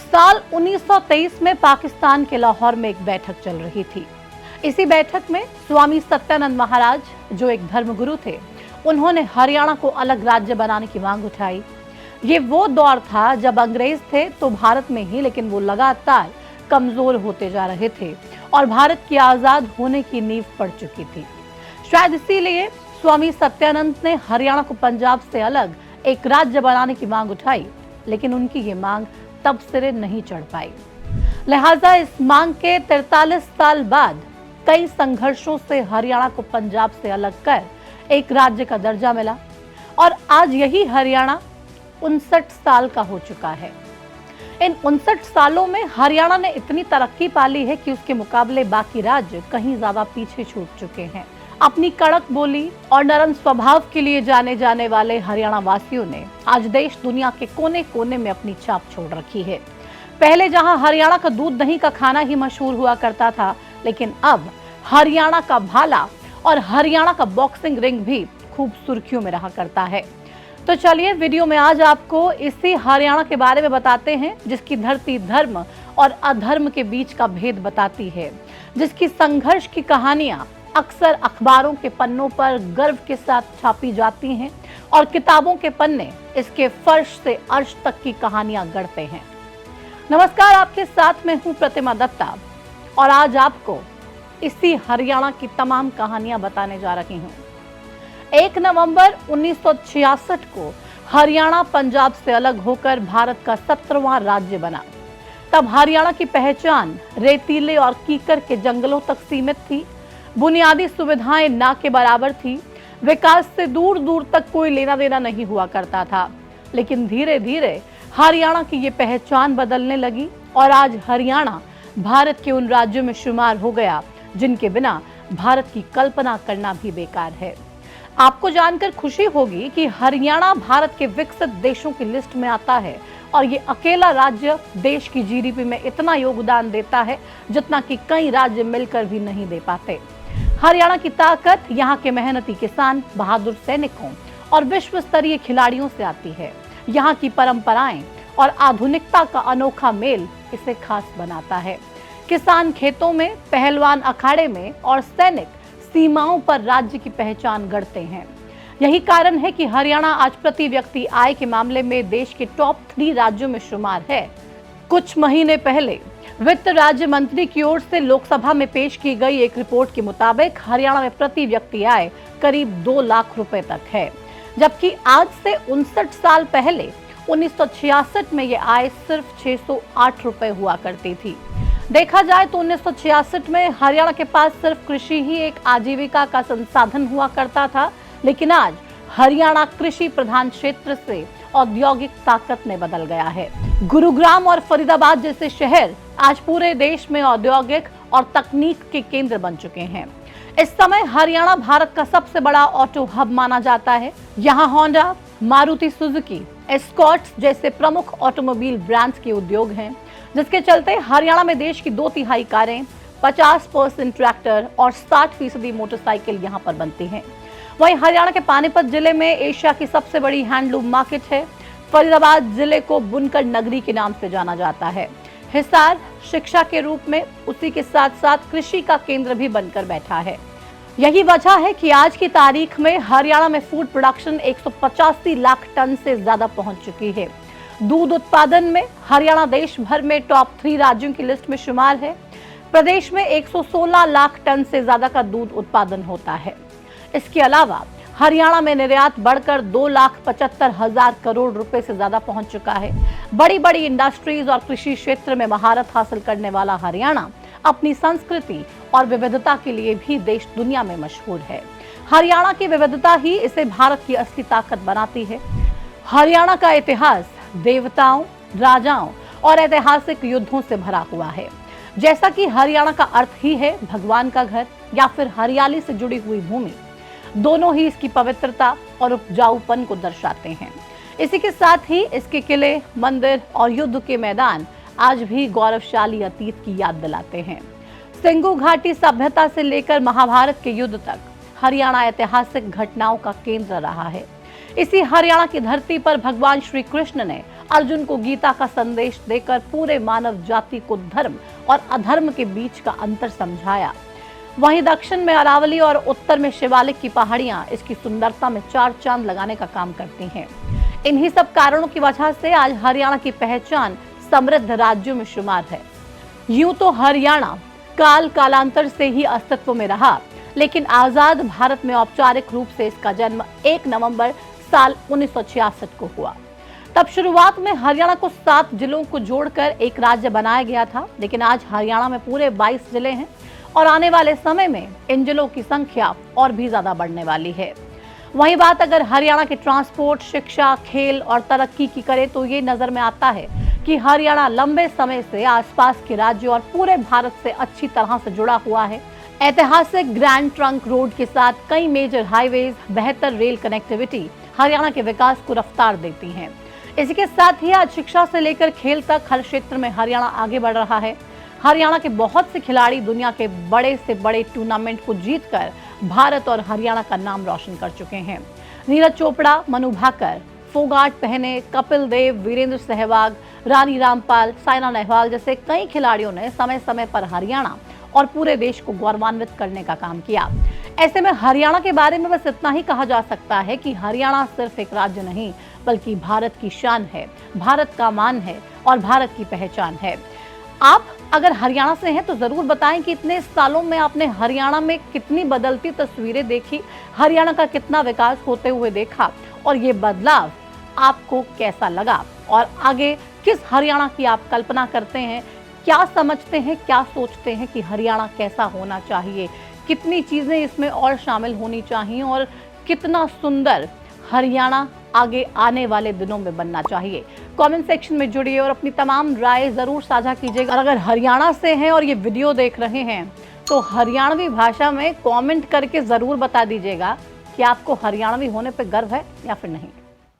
साल 1923 में पाकिस्तान के लाहौर में एक बैठक चल रही थी। इसी बैठक में स्वामी सत्यानंद महाराज, जो एक धर्मगुरु थे, उन्होंने हरियाणा को अलग राज्य बनाने की मांग उठाई। ये वो दौर था जब अंग्रेज थे तो भारत में ही, लेकिन वो लगातार कमजोर होते जा रहे थे और भारत की आजाद होने की नींव पड़ चुकी थी। शायद इसीलिए स्वामी सत्यानंद ने हरियाणा को पंजाब से अलग एक राज्य बनाने की मांग उठाई, लेकिन उनकी ये मांग तब सिरे नहीं चढ़ पाई। लिहाजा इस मांग के 43 साल बाद कई संघर्षों से हरियाणा को पंजाब से अलग कर एक राज्य का दर्जा मिला और आज यही हरियाणा 59 साल का हो चुका है। इन 59 सालों में हरियाणा ने इतनी तरक्की पा ली है कि उसके मुकाबले बाकी राज्य कहीं ज्यादा पीछे छूट चुके हैं। अपनी कड़क बोली और नरम स्वभाव के लिए जाने जाने वाले हरियाणा वासियों ने आज देश दुनिया के कोने कोने में अपनी छाप छोड़ रखी है। पहले जहां हरियाणा का दूध दही का खाना ही मशहूर हुआ करता था, लेकिन अब हरियाणा का भाला और हरियाणा का बॉक्सिंग रिंग भी खूब सुर्खियों में रहा करता है। तो चलिए वीडियो में आज आपको इसी हरियाणा के बारे में बताते हैं, जिसकी धरती धर्म और अधर्म के बीच का भेद बताती है, जिसकी संघर्ष की कहानियां अक्सर अखबारों के पन्नों पर गर्व के साथ छापी जाती हैं और किताबों के पन्ने इसके फर्श से अर्श तक की कहानियां गढ़ते हैं। नमस्कार, आपके साथ में हूं प्रतिमा दत्ता और आज आपको इसी हरियाणा की तमाम कहानियां बताने जा रही हूं। 1 नवंबर 1966 को हरियाणा पंजाब से अलग होकर भारत का 17वां राज्य बना। तब हरियाणा की पहचान रेतीले और कीकर के जंगलों तक सीमित थी। बुनियादी सुविधाएं ना के बराबर थी। विकास से दूर दूर तक कोई लेना देना नहीं हुआ करता था। लेकिन धीरे धीरे हरियाणा की ये पहचान बदलने लगी और आज हरियाणा भारत के उन राज्यों में शुमार हो गया जिनके बिना भारत की कल्पना करना भी बेकार है। आपको जानकर खुशी होगी कि हरियाणा भारत के विकसित देशों की लिस्ट में आता है और ये अकेला राज्य देश की जीडीपी में इतना योगदान देता है जितना कि कई राज्य मिलकर भी नहीं दे पाते। हरियाणा की ताकत यहाँ के मेहनती किसान, बहादुर सैनिकों और विश्व स्तरीय खिलाड़ियों से आती है। यहाँ की परंपराएं और आधुनिकता का अनोखा मेल इसे खास बनाता है। किसान खेतों में, पहलवान अखाड़े में और सैनिक सीमाओं पर राज्य की पहचान गढ़ते हैं। यही कारण है कि हरियाणा आज प्रति व्यक्ति आय के मामले में देश के टॉप 3 राज्यों में शुमार है। कुछ महीने पहले वित्त राज्य मंत्री की ओर से लोकसभा में पेश की गई एक रिपोर्ट के मुताबिक हरियाणा में प्रति व्यक्ति आय करीब 2 लाख रुपए तक है, जबकि आज से 59 साल पहले 1966 में यह आय सिर्फ 608 रुपए हुआ करती थी। देखा जाए तो 1966 में हरियाणा के पास सिर्फ कृषि ही एक आजीविका का संसाधन हुआ करता था, लेकिन आज हरियाणा कृषि प्रधान क्षेत्र से औद्योगिक ताकत में बदल गया है। गुरुग्राम और फरीदाबाद जैसे शहर आज पूरे देश में औद्योगिक और तकनीक के केंद्र बन चुके हैं। इस समय हरियाणा भारत का सबसे बड़ा ऑटो हब माना जाता है। यहाँ होंडा, मारुति सुजुकी, एस्कॉर्ट्स जैसे प्रमुख ऑटोमोबाइल ब्रांड्स के उद्योग हैं, जिसके चलते हरियाणा में देश की 2/3 कारें, 50% ट्रैक्टर और 60% मोटरसाइकिल यहाँ पर बनती हैं। वहीं हरियाणा के पानीपत जिले में एशिया की सबसे बड़ी हैंडलूम मार्केट है। फरीदाबाद जिले को बुनकर नगरी के नाम से जाना जाता है। हिसार शिक्षा के रूप में उसी के साथ साथ कृषि का केंद्र भी बनकर बैठा है। यही वजह है कि आज की तारीख में हरियाणा में फूड प्रोडक्शन 185 लाख टन से ज्यादा पहुंच चुकी है। दूध उत्पादन में हरियाणा देश भर में टॉप 3 राज्यों की लिस्ट में शुमार है। प्रदेश में 116 लाख टन से ज्यादा का दूध उत्पादन होता है। इसके अलावा हरियाणा में निर्यात बढ़कर 2,75,000 करोड़ रुपए से ज्यादा पहुंच चुका है। बड़ी बड़ी इंडस्ट्रीज और कृषि क्षेत्र में महारत हासिल करने वाला हरियाणा अपनी संस्कृति और विविधता के लिए भी देश दुनिया में मशहूर है। हरियाणा की विविधता ही इसे भारत की असली ताकत बनाती है। हरियाणा का इतिहास देवताओं, राजाओं और ऐतिहासिक युद्धों से भरा हुआ है। जैसा कि हरियाणा का अर्थ ही है भगवान का घर या फिर हरियाली से जुड़ी हुई भूमि, दोनों ही इसकी पवित्रता और उपजाऊपन को दर्शाते हैं। इसी के साथ ही इसके किले, मंदिर और युद्ध के मैदान आज भी गौरवशाली अतीत की याद दिलाते हैं। सिंगू घाटी सभ्यता से लेकर महाभारत के युद्ध तक हरियाणा ऐतिहासिक घटनाओं का केंद्र रहा है। इसी हरियाणा की धरती पर भगवान श्री कृष्ण ने अर्जुन को गीता का संदेश देकर पूरे मानव जाति को धर्म और अधर्म के बीच का अंतर समझाया। वहीं दक्षिण में अरावली और उत्तर में शिवालिक की पहाड़ियां इसकी सुंदरता में चार चांद लगाने का काम करती हैं। इन्हीं सब कारणों की वजह से आज हरियाणा की पहचान समृद्ध राज्यों में शुमार है। यूं तो हरियाणा कालांतर से ही अस्तित्व में रहा, लेकिन आजाद भारत में औपचारिक रूप से इसका जन्म 1 नवंबर साल 1966 को हुआ। तब शुरुआत में हरियाणा को 7 जिलों को जोड़कर एक राज्य बनाया गया था, लेकिन आज हरियाणा में पूरे 22 जिले हैं और आने वाले समय में इन जिलों की संख्या और भी ज्यादा बढ़ने वाली है। वहीं बात अगर हरियाणा के ट्रांसपोर्ट, शिक्षा, खेल और तरक्की की करें तो ये नजर में आता है कि हरियाणा लंबे समय से आसपास के राज्यों और पूरे भारत से अच्छी तरह से जुड़ा हुआ है। ऐतिहासिक ग्रैंड ट्रंक रोड के साथ कई मेजर हाईवेज, बेहतर रेल कनेक्टिविटी हरियाणा के विकास को रफ्तार देती हैं। इसी के साथ ही आज शिक्षा से लेकर खेल तक हर क्षेत्र में हरियाणा आगे बढ़ रहा है। हरियाणा के बहुत से खिलाड़ी दुनिया के बड़े से बड़े टूर्नामेंट को जीतकर भारत और हरियाणा का नाम रोशन कर चुके हैं। नीरज चोपड़ा, मनु भाकर, फोगाट पहने, कपिल देव, वीरेंद्र सहवाग, रानी रामपाल, साइना नेहवाल जैसे कई खिलाड़ियों ने समय समय पर हरियाणा और पूरे देश को गौरवान्वित करने का काम किया। ऐसे में हरियाणा के बारे में बस इतना ही कहा जा सकता है कि हरियाणा सिर्फ एक राज्य नहीं बल्कि भारत की शान है, भारत का मान है और भारत की पहचान है। आप अगर हरियाणा से हैं तो जरूर बताएं कि इतने सालों में आपने हरियाणा में कितनी बदलती तस्वीरें देखी, हरियाणा का कितना विकास होते हुए देखा और ये बदलाव आपको कैसा लगा, और आगे किस हरियाणा की आप कल्पना करते हैं, क्या समझते हैं, क्या सोचते हैं कि हरियाणा कैसा होना चाहिए, कितनी चीजें इसमें और शामिल होनी चाहिए और कितना सुंदर हरियाणा आगे आने वाले दिनों में बनना चाहिए। कमेंट सेक्शन में जुड़िए और अपनी तमाम राय जरूर साझा कीजिएगा। और अगर हरियाणा से हैं और ये वीडियो देख रहे हैं तो हरियाणवी भाषा में कमेंट करके जरूर बता दीजिएगा कि आपको हरियाणवी होने पे गर्व है या फिर नहीं।